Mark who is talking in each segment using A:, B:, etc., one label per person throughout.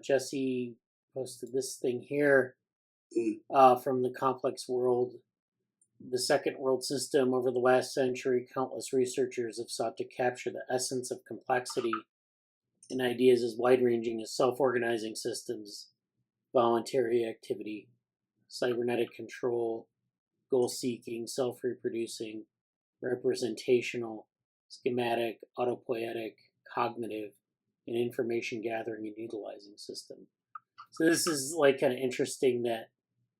A: Jesse posted this thing here from the complex world. The second world system. Over the last century, countless researchers have sought to capture the essence of complexity in ideas as wide-ranging as self-organizing systems, voluntary activity, cybernetic control, goal-seeking, self-reproducing, representational, schematic, autopoietic, cognitive, and information gathering and utilizing system. So this is like kind of interesting that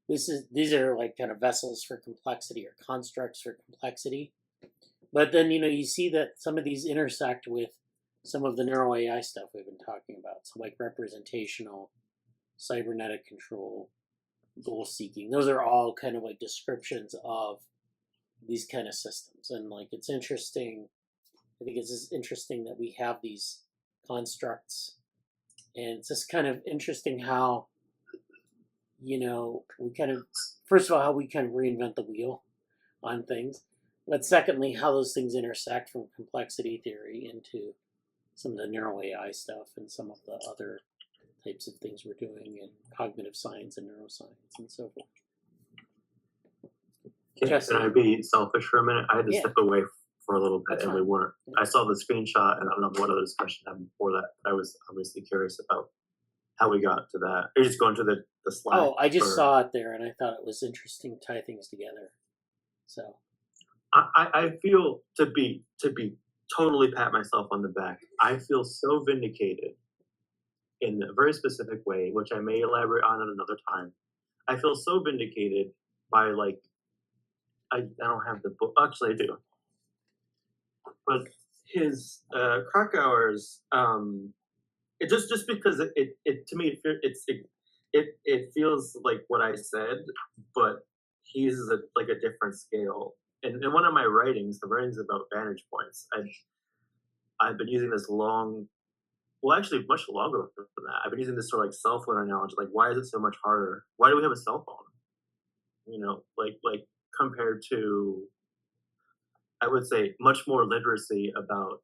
A: these are like kind of vessels for complexity or constructs for complexity. But then, you see that some of these intersect with some of the neuro AI stuff we've been talking about. So like representational, cybernetic control, goal seeking. Those are all kind of like descriptions of these kind of systems. And like it's interesting. I think it's just interesting that we have these constructs. And it's just kind of interesting how we kind of, first of all, how we kind of reinvent the wheel on things. But secondly, how those things intersect from complexity theory into some of the neuro AI stuff and some of the other types of things we're doing in cognitive science and neuroscience and so forth.
B: Can I be selfish for a minute? I had to step away for a little bit. That's and fine. We weren't. Yeah. I saw the screenshot, and I don't know what other discussion happened before that. I was obviously curious about how we got to that. Are you just going to the slide?
A: Oh, I just saw it there, and I thought it was interesting to tie things together. So,
B: I feel to be totally pat myself on the back. I feel so vindicated in a very specific way, which I may elaborate on at another time. I feel so vindicated by I don't have the book. Actually, I do. But his Krakauer's it just because it to me it feels like what I said, but he uses a different scale. And in one of my writings, the writings about vantage points, I've been using this actually much longer than that. I've been using this sort of cell phone analogy. Like, why is it so much harder? Why do we have a cell phone? Like compared to, I would say, much more literacy about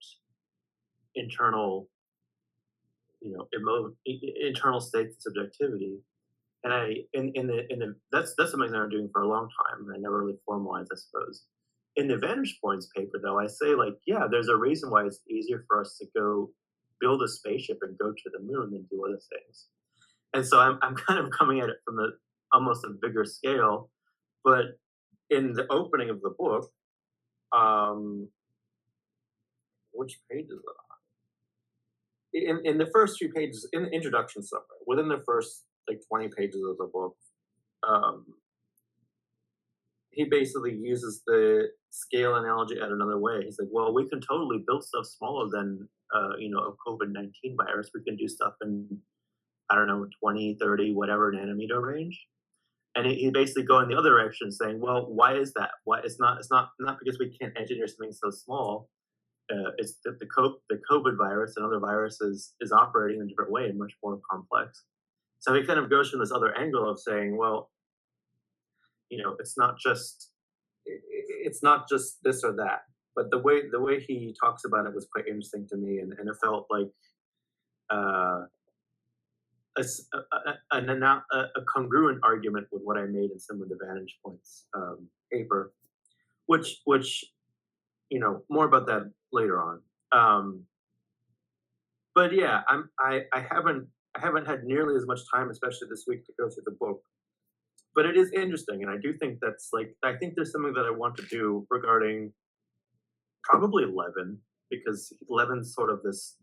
B: internal, internal states of subjectivity. And that's something that I'm doing for a long time, and I never really formalized, I suppose. In the Vantage Points paper, though, I say there's a reason why it's easier for us to go build a spaceship and go to the moon than do other things. And so I'm kind of coming at it from almost a bigger scale. But in the opening of the book, which page is it on? In the first few pages, in the introduction somewhere, within the first 20 pages of the book, he basically uses the scale analogy at another way. He's like, well, we can totally build stuff smaller than a COVID-19 virus. We can do stuff in, I don't know, 20, 30, whatever nanometer range. And he basically go in the other direction, saying, well, why is that? Why it's not because we can't engineer something so small. It's that the COVID virus and other viruses is operating in a different way and much more complex. So he kind of goes from this other angle of saying, well, it's not just this or that. But the way he talks about it was quite interesting to me, and it felt like a congruent argument with what I made in some of the Vantage Points paper, which more about that later on. But yeah, I haven't had nearly as much time, especially this week, to go through the book. But it is interesting, and I do think that's I think there's something that I want to do regarding probably Levin, because Levin's sort of this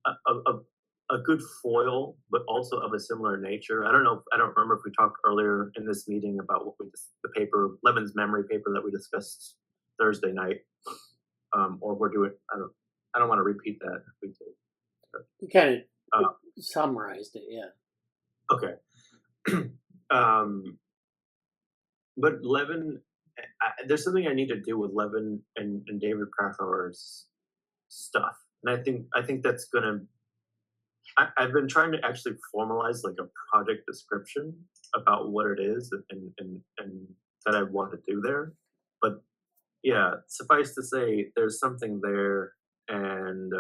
B: a good foil, but also of a similar nature. I don't remember if we talked earlier in this meeting about the paper, Levin's memory paper that we discussed Thursday night, or we're doing. I don't want to repeat that if we did.
A: You kind of summarized it, yeah.
B: Okay. But Levin, there's something I need to do with Levin and David Krakauer's stuff, and I think that's gonna. I've been trying to actually formalize a project description about what it is and that I want to do there. But yeah, suffice to say, there's something there, and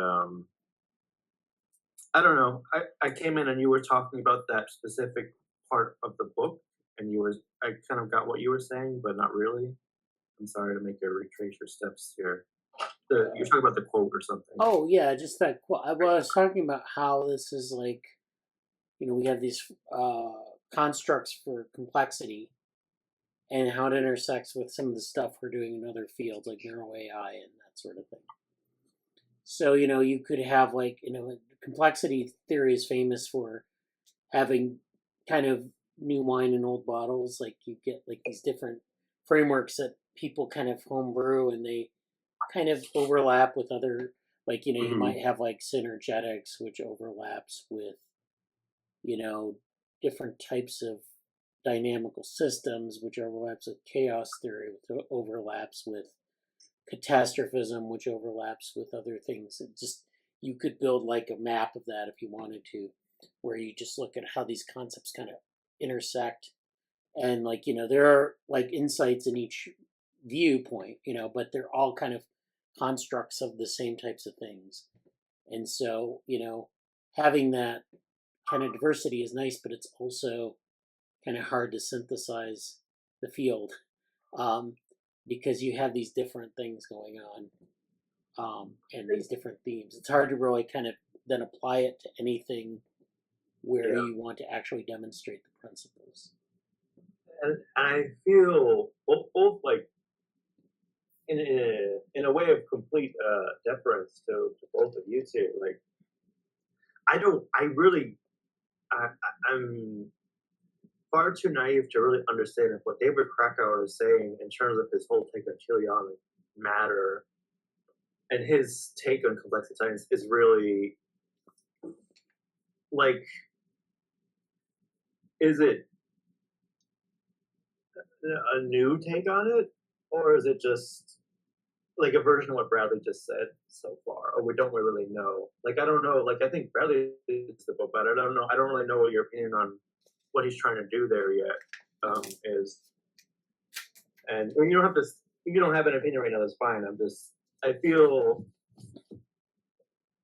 B: I don't know. I came in and you were talking about that specific part of the book, and I kind of got what you were saying, but not really. I'm sorry to make you retrace your steps here. You're
A: Uh,
B: talking about the quote or something.
A: oh yeah, just that. Well, I was talking about how this is like, we have these constructs for complexity and how it intersects with some of the stuff we're doing in other fields like neuro AI and that sort of thing. So, you could have like, complexity theory is famous for having kind of new wine in old bottles. Like you get like these different frameworks that people kind of homebrew and they kind of overlap with other, like, you
B: Hmm.
A: might have like synergetics, which overlaps with, you know, different types of dynamical systems, which overlaps with chaos theory, which overlaps with catastrophism, which overlaps with other things. It just, you could build like a map of that if you wanted to, where you just look at how these concepts kind of intersect. And like, there are like insights in each viewpoint, but they're all kind of constructs of the same types of things. And so, having that kind of diversity is nice, but it's also kind of hard to synthesize the field, um, because you have these different things going on, and these different themes. It's hard to really kind of then apply it to anything where
B: Yeah,
A: you want to actually demonstrate the principles.
B: and I feel both like in a way of complete deference to both of you two. Like I don't, I really, I'm far too naive to really understand if what David Krakauer is saying in terms of his whole take on teleonic matter and his take on complexity science is really like, is it a new take on it, or is it just like a version of what Bradley just said so far? Or we don't really know. Like I don't know. Like I think Bradley is the book, but I don't know. I don't really know what your opinion on what he's trying to do there yet is. And I mean, you don't have to. You don't have an opinion right now. That's fine. I'm just. I feel.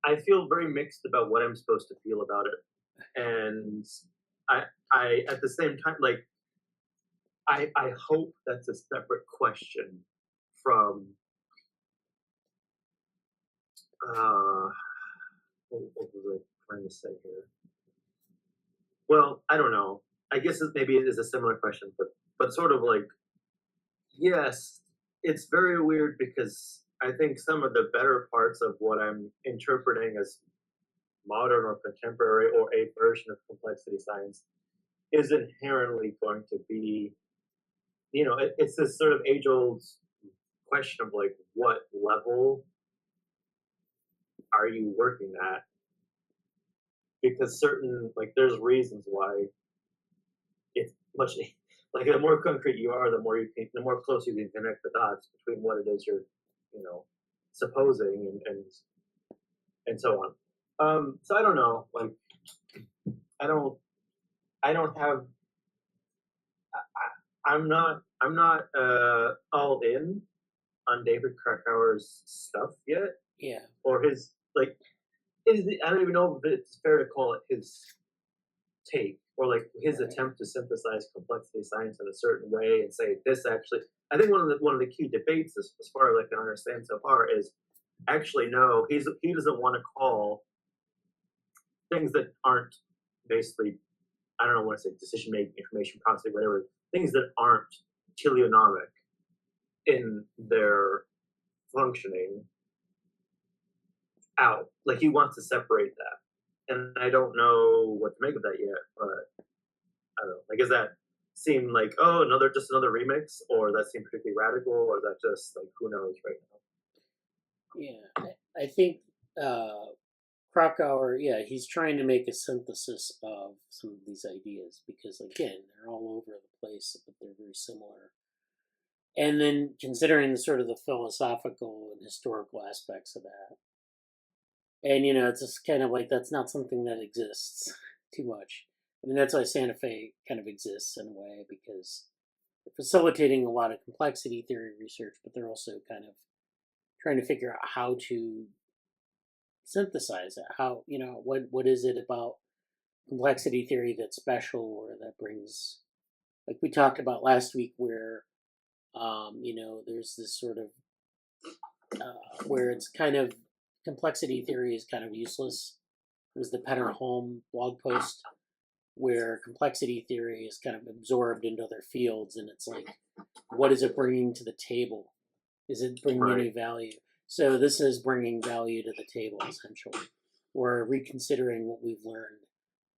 B: I feel very mixed about what I'm supposed to feel about it, and I. I at the same time like I hope that's a separate question from uh what was I trying to say here? Well, I don't know. I guess maybe it is a similar question, but sort of like yes, it's very weird because I think some of the better parts of what I'm interpreting as modern or contemporary or a version of complexity science is inherently going to be, it's this sort of age old question of like what level are you working at? Because certain like there's reasons why it's much like the more concrete you are, the more close you can connect the dots between what it is you're, you know, supposing and so on. So I don't know. Like I don't I don't have I'm not all in on David Krakauer's stuff yet
A: Yeah.
B: or his like I don't even know if it's fair to call it his take or like his
A: Right.
B: attempt to synthesize complexity science in a certain way and say this actually I think one of the key debates as far as I can understand so far is actually no he doesn't want to call things that aren't basically I don't know what to say decision making information processing whatever things that aren't teleonomic in their functioning out like he wants to separate that and I don't know what to make of that yet but I don't know. Like, does that seem like just another remix, or that seem particularly radical, or that just like who knows right
A: Yeah. I think uh, Krakauer, yeah, he's trying to make a synthesis of some of these ideas because, again, they're all over the place, but they're very similar. And then considering the sort of the philosophical and historical aspects of that. And, it's just kind of like that's not something that exists too much. I mean, that's why Santa Fe kind of exists in a way because they're facilitating a lot of complexity theory research, but they're also kind of trying to figure out how to synthesize it. How, what is it about complexity theory that's special or that brings, like we talked about last week, where there's this sort of where it's kind of complexity theory is kind of useless. It was the Penner Holm blog post where complexity theory is kind of absorbed into other fields, and it's like, what is it bringing to the table? Is it bringing any value? So this is bringing value to the table, essentially. We're reconsidering what we've learned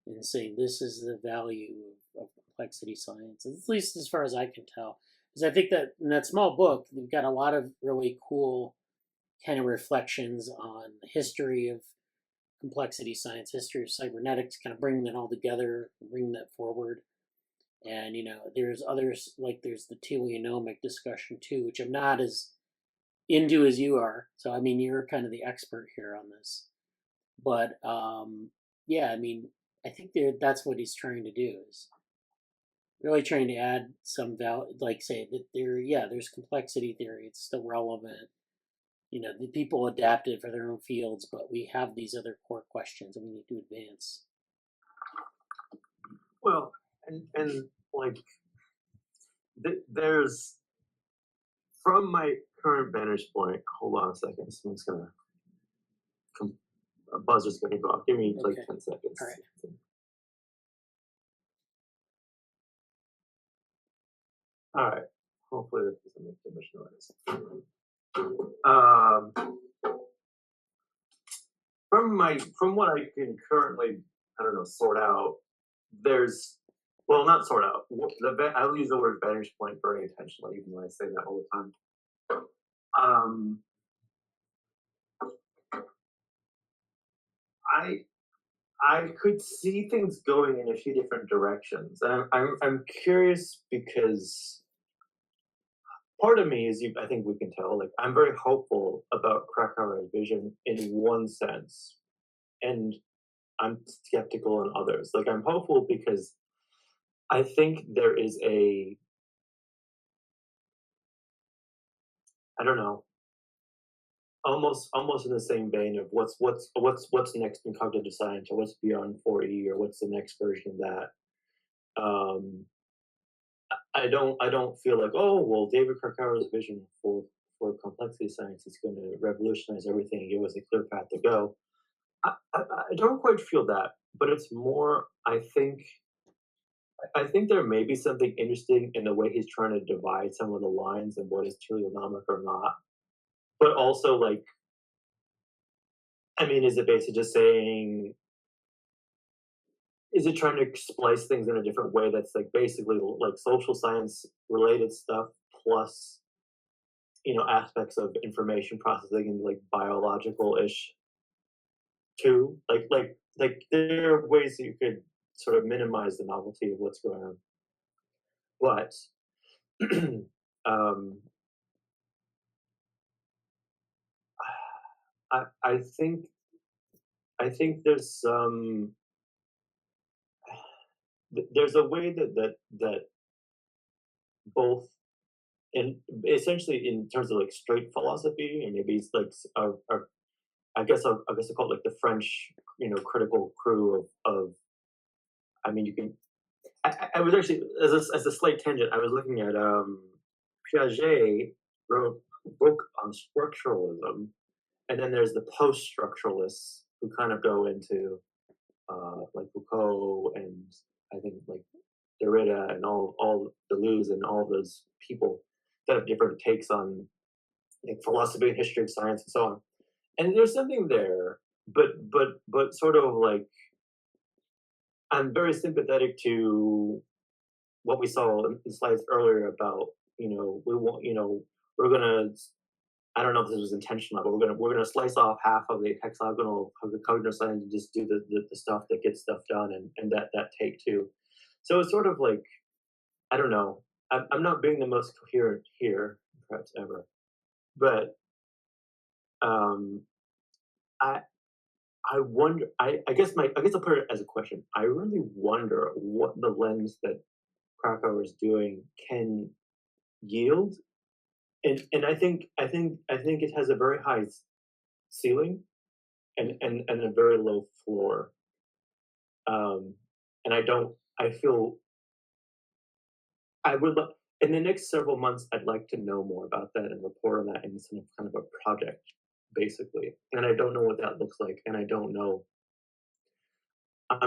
A: and saying this is the value of complexity science, at least as far as I can tell. Because I think that in that small book, they've got a lot of really cool kind of reflections on the history of complexity science, history of cybernetics, kind of bringing it all together, bringing that forward. And there's others, like there's the teleonomic discussion too, which I'm not as into as you are. So I mean, you're kind of the expert here on this. But yeah, I mean, I think that's what he's trying to do, is really trying to add some value, like say that there's complexity theory, it's still relevant. The people adapted for their own fields, but we have these other core questions and we need to advance.
B: Well, and like there's, from my current vantage point, hold on a second, someone's gonna a buzzer's gonna go off. Give me like 10 seconds.
A: All right.
B: All right. Hopefully this doesn't make too much noise. From what I can currently, I don't know, sort out, there's, well, not sort out. I'll use the word vantage point very intentionally, even though I say that all the time. I could see things going in a few different directions. I'm curious because part of me is, I think we can tell, like I'm very hopeful about Krakauer's vision in one sense, and I'm skeptical in others. Like I'm hopeful because I think there is I don't know, almost in the same vein of what's next in cognitive science, or what's beyond 4E, or what's the next version of that. I don't feel like, oh well, David Krakauer's vision for complexity science is going to revolutionize everything and give us a clear path to go. I don't quite feel that, but it's more, I think there may be something interesting in the way he's trying to divide some of the lines and what is teleonomic or not. But also, like, I mean, is it basically just saying, is it trying to splice things in a different way that's like basically like social science related stuff plus, aspects of information processing and like biological ish too? Like there are ways that you could sort of minimize the novelty of what's going on. But um, I think there's there's a way that both, and essentially in terms of like straight philosophy, and maybe it's like I guess I call it like the French critical crew of I mean you can I was actually, as a slight tangent, I was looking at Piaget wrote a book on structuralism, and then there's the post-structuralists who kind of go into like Foucault and I think like Derrida and all Deleuze and all those people that have different takes on like philosophy and history of science and so on. And there's something there, but sort of like I'm very sympathetic to what we saw in the slides earlier about we want we're gonna, I don't know if this was intentional, but we're gonna slice off half of the hexagonal of the cognitive science and just do the stuff that gets stuff done, and that take too. So it's sort of like, I don't know. I'm not being the most coherent here, perhaps ever, but um, I I wonder. I guess I'll put it as a question. I really wonder what the lens that Krakauer is doing can yield, and I think it has a very high ceiling, and a very low floor. Um, and I feel I would lo in the next several months, I'd like to know more about that and report on that in some kind of a project, basically. And I don't know what that looks like, and I'm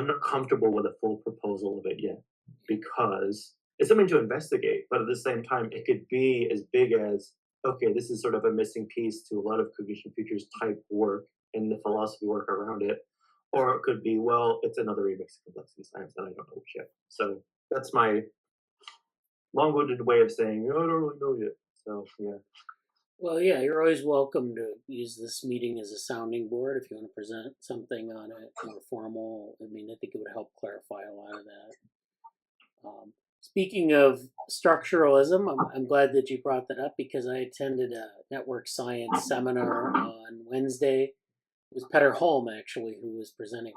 B: not comfortable with a full proposal of it yet because it's something to investigate, but at the same time, it could be as big as, okay, this is sort of a missing piece to a lot of cognition futures type work and the philosophy work around it. Or it could be, well, it's another remix of complexity science that I don't know which yet. So that's my long-winded way of saying, oh, I don't really know yet. So yeah.
A: Well, yeah, you're always welcome to use this meeting as a sounding board if you want to present something on it more formal. I mean, I think it would help clarify a lot of that. Speaking of structuralism, I'm glad that you brought that up because I attended a network science seminar on Wednesday. It was Peter Holm actually who was presenting,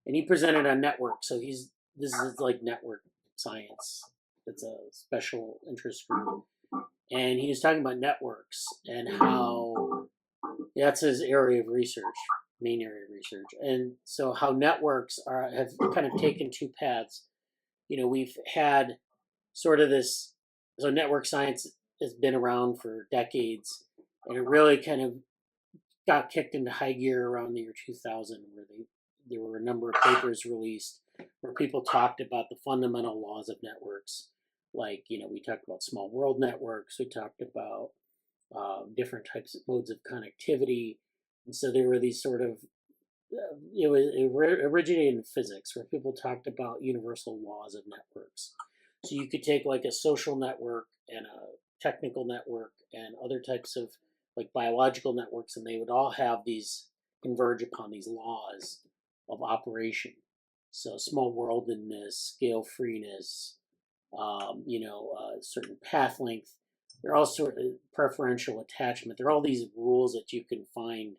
A: and he presented on network. So this is like network science. It's a special interest group, and he was talking about networks and how that's his area of research, main area of research, and so how networks have kind of taken two paths. We've had sort of this. So network science has been around for decades, and it really kind of got kicked into high gear around the year 2000, where there were a number of papers released where people talked about the fundamental laws of networks. Like, we talked about small world networks, we talked about different types of modes of connectivity. And so there were these sort of, it originated in physics where people talked about universal laws of networks. So you could take like a social network and a technical network and other types of like biological networks, and they would all have these converge upon these laws of operation. So small worldedness, scale freeness, certain path length. They're all sort of preferential attachment. There are all these rules that you can find,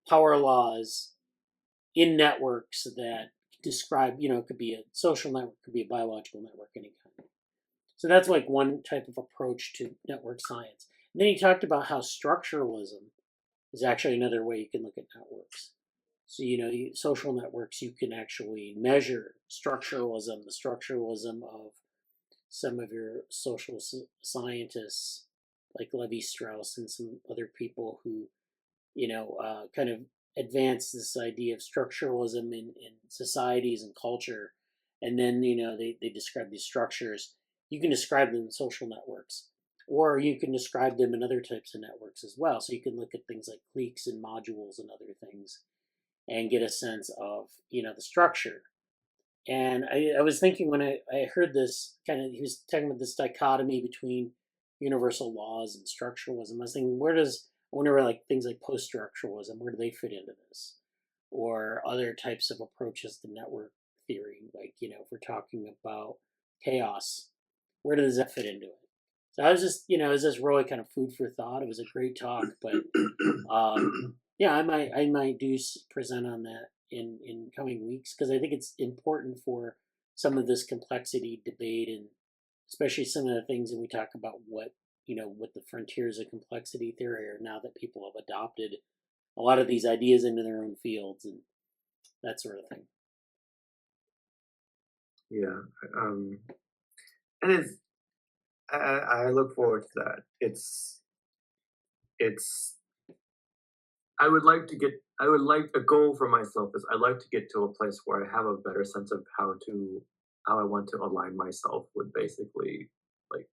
A: power laws in networks that describe, it could be a social network, it could be a biological network, any kind. So that's like one type of approach to network science. And then he talked about how structuralism is actually another way you can look at networks. So, social networks, you can actually measure structuralism, the structuralism of some of your social scientists like Levi Strauss and some other people who, kind of advance this idea of structuralism in societies and culture. And then, they describe these structures. You can describe them in social networks, or you can describe them in other types of networks as well. So you can look at things like cliques and modules and other things and get a sense of, the structure. And I was thinking when I heard this he was talking about this dichotomy between universal laws and structuralism. I was thinking, I wonder where like things like post structuralism, where do they fit into this? Or other types of approaches to network theory, like, if we're talking about chaos, where does that fit into it? So I was just, it was just really kind of food for thought. It was a great talk, but yeah, I might present on that in coming weeks because I think it's important for some of this complexity debate, and especially some of the things that we talk about what the frontiers of complexity theory are now that people have adopted a lot of these ideas into their own fields and that sort of thing.
B: Yeah. And I look forward to that. It's I would like a goal for myself is I'd like to get to a place where I have a better sense of how I want to align myself with basically, like,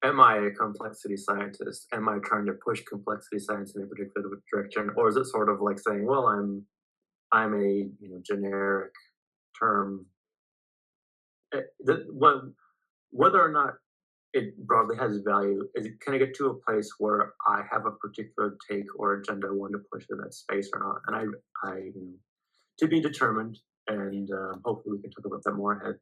B: am I a complexity scientist? Am I trying to push complexity science in a particular direction? Or is it sort of like saying, well, I'm a generic term. Whether or not it broadly has value, can I get to a place where I have a particular take or agenda I want to push in that space or not? And I to be determined, and hopefully we can talk about that more ahead.